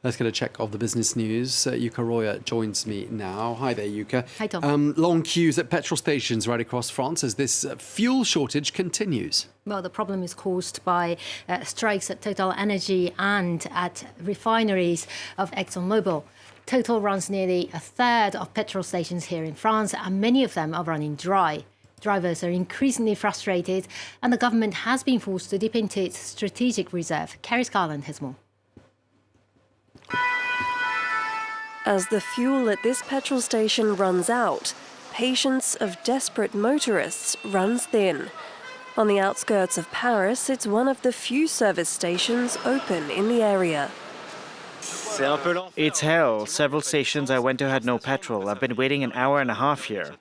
Let's get a check of the business news. Yuka Roya joins me now. Hi there, Yuka. Hi, Tom. Long queues at petrol stations right across France as this fuel shortage continues. Well, the problem is caused by strikes at TotalEnergies and at refineries of ExxonMobil. Total runs nearly a third of petrol stations here in France, and many of them are running dry. Drivers are increasingly frustrated, and the government has been forced to dip into its strategic reserve. Kerry Scarland has more. As the fuel at this petrol station runs out, patience of desperate motorists runs thin. On the outskirts of Paris, it's one of the few service stations open in the area. It's hell. Several stations I went to had no petrol. I've been waiting an hour and a half here.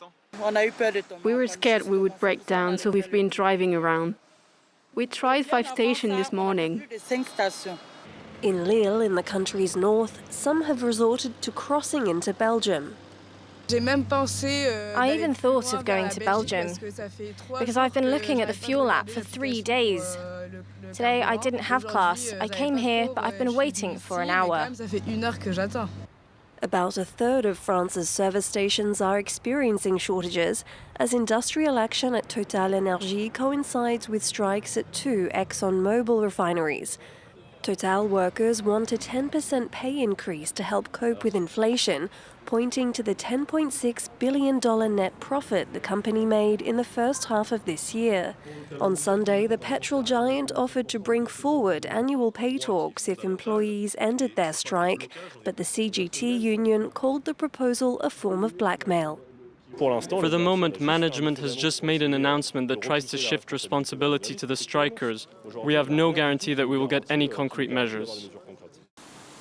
We were scared we would break down, so we've been driving around. We tried 5 stations this morning. In Lille, in the country's north, some have resorted to crossing into Belgium. I even thought of going to Belgium because I've been looking at the fuel app for 3 days. Today I didn't have class. I came here, but I've been waiting for an hour. About a third of France's service stations are experiencing shortages as industrial action at TotalEnergies coincides with strikes at 2 ExxonMobil refineries. Total workers want a 10% pay increase to help cope with inflation, pointing to the $10.6 billion net profit the company made in the first half of this year. On Sunday, the petrol giant offered to bring forward annual pay talks if employees ended their strike, but the CGT union called the proposal a form of blackmail. For the moment, management has just made an announcement that tries to shift responsibility to the strikers. We have no guarantee that we will get any concrete measures.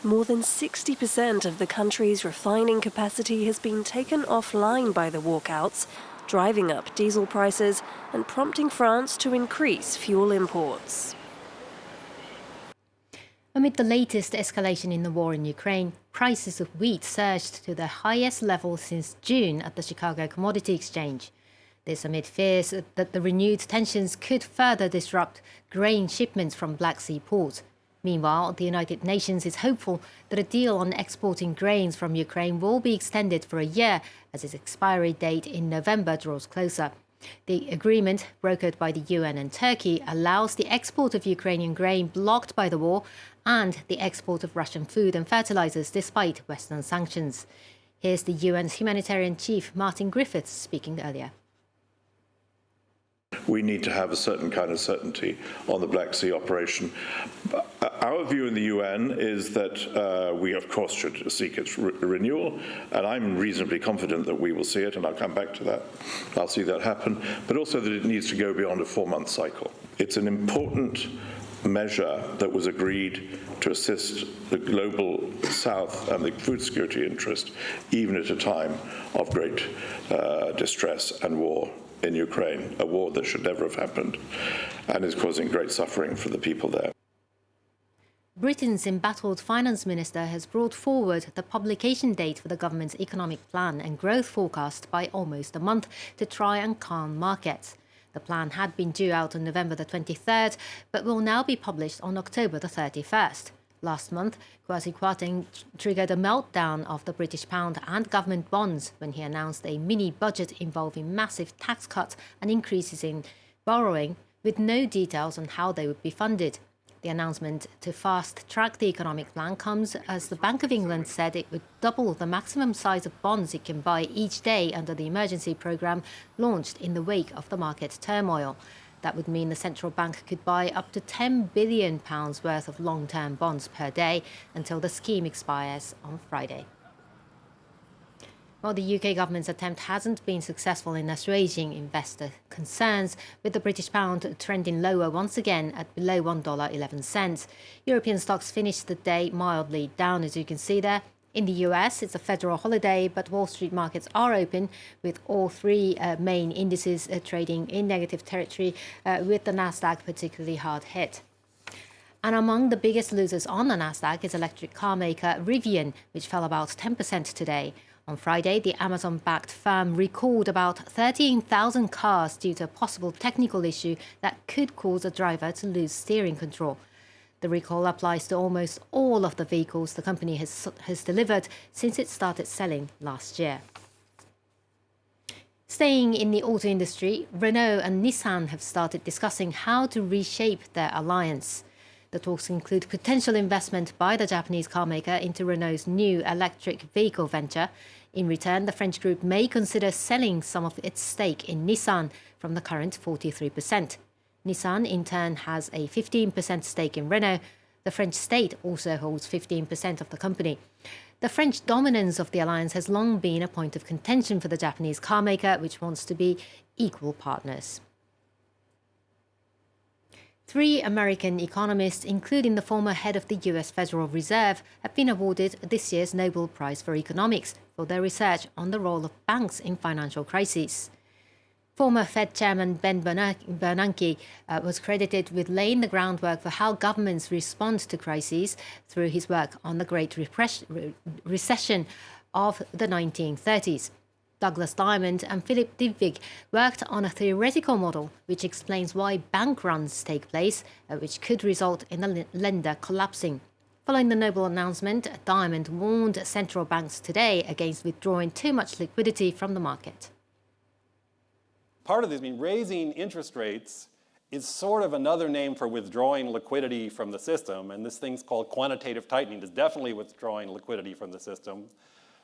More than 60% of the country's refining capacity has been taken offline by the walkouts, driving up diesel prices and prompting France to increase fuel imports. Amid the latest escalation in the war in Ukraine, prices of wheat surged to their highest level since June at the Chicago Commodity Exchange. This amid fears that the renewed tensions could further disrupt grain shipments from Black Sea ports. Meanwhile, the United Nations is hopeful that a deal on exporting grains from Ukraine will be extended for a year as its expiry date in November draws closer. The agreement, brokered by the UN and Turkey, allows the export of Ukrainian grain blocked by the war and the export of Russian food and fertilizers despite Western sanctions. Here's the UN's humanitarian chief, Martin Griffiths, speaking earlier. We need to have a certain kind of certainty on the Black Sea operation. Our view in the UN is that we, of course, should seek its renewal, and I'm reasonably confident that we will see it, and I'll come back to that. I'll see that happen, but also that it needs to go beyond a 4-month cycle. It's an important measure that was agreed to assist the global South and the food security interest, even at a time of great distress and war in Ukraine, a war that should never have happened and is causing great suffering for the people there. Britain's embattled finance minister has brought forward the publication date for the government's economic plan and growth forecast by almost a month to try and calm markets. The plan had been due out on November the 23rd, but will now be published on October the 31st. Last month, Kwasi Kwarteng triggered a meltdown of the British pound and government bonds when he announced a mini-budget involving massive tax cuts and increases in borrowing, with no details on how they would be funded. The announcement to fast-track the economic plan comes as the Bank of England said it would double the maximum size of bonds it can buy each day under the emergency programme launched in the wake of the market turmoil. That would mean the central bank could buy up to £10 billion worth of long-term bonds per day until the scheme expires on Friday. Well, the UK government's attempt hasn't been successful in assuaging investor concerns, with the British pound trending lower once again at below $1.11. European stocks finished the day mildly down, as you can see there. In the US, it's a federal holiday, but Wall Street markets are open, with all 3 main indices trading in negative territory, with the Nasdaq particularly hard hit. And among the biggest losers on the Nasdaq is electric car maker Rivian, which fell about 10% today. On Friday, the Amazon-backed firm recalled about 13,000 cars due to a possible technical issue that could cause a driver to lose steering control. The recall applies to almost all of the vehicles the company has delivered since it started selling last year. Staying in the auto industry, Renault and Nissan have started discussing how to reshape their alliance. The talks include potential investment by the Japanese carmaker into Renault's new electric vehicle venture. In return, the French group may consider selling some of its stake in Nissan from the current 43%. Nissan, in turn, has a 15% stake in Renault. The French state also holds 15% of the company. The French dominance of the alliance has long been a point of contention for the Japanese carmaker, which wants to be equal partners. 3 American economists, including the former head of the US Federal Reserve, have been awarded this year's Nobel Prize for Economics for their research on the role of banks in financial crises. Former Fed Chairman Ben Bernanke was credited with laying the groundwork for how governments respond to crises through his work on the Great Recession of the 1930s. Douglas Diamond and Philip Dybvig worked on a theoretical model which explains why bank runs take place, which could result in a lender collapsing. Following the Nobel announcement, Diamond warned central banks today against withdrawing too much liquidity from the market. Part of this, raising interest rates is sort of another name for withdrawing liquidity from the system, and this thing's called quantitative tightening. Is definitely withdrawing liquidity from the system.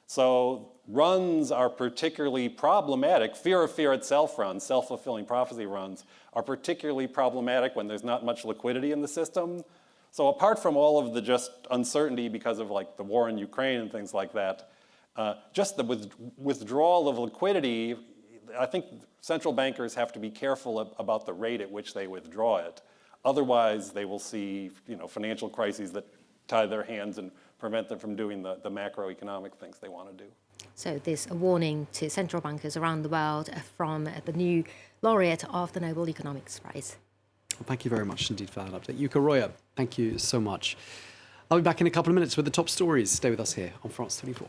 So runs are particularly problematic. Fear of fear itself runs, self-fulfilling prophecy runs, are particularly problematic when there's not much liquidity in the system. So apart from all of the just uncertainty because of like the war in Ukraine and things like that, just the withdrawal of liquidity, I think central bankers have to be careful about the rate at which they withdraw it. Otherwise, they will see financial crises that tie their hands and prevent them from doing the macroeconomic things they want to do. So this a warning to central bankers around the world from the new laureate of the Nobel Economics Prize. Well, thank you very much indeed for that update. Yuka Roya, thank you so much. I'll be back in a couple of minutes with the top stories. Stay with us here on France 24.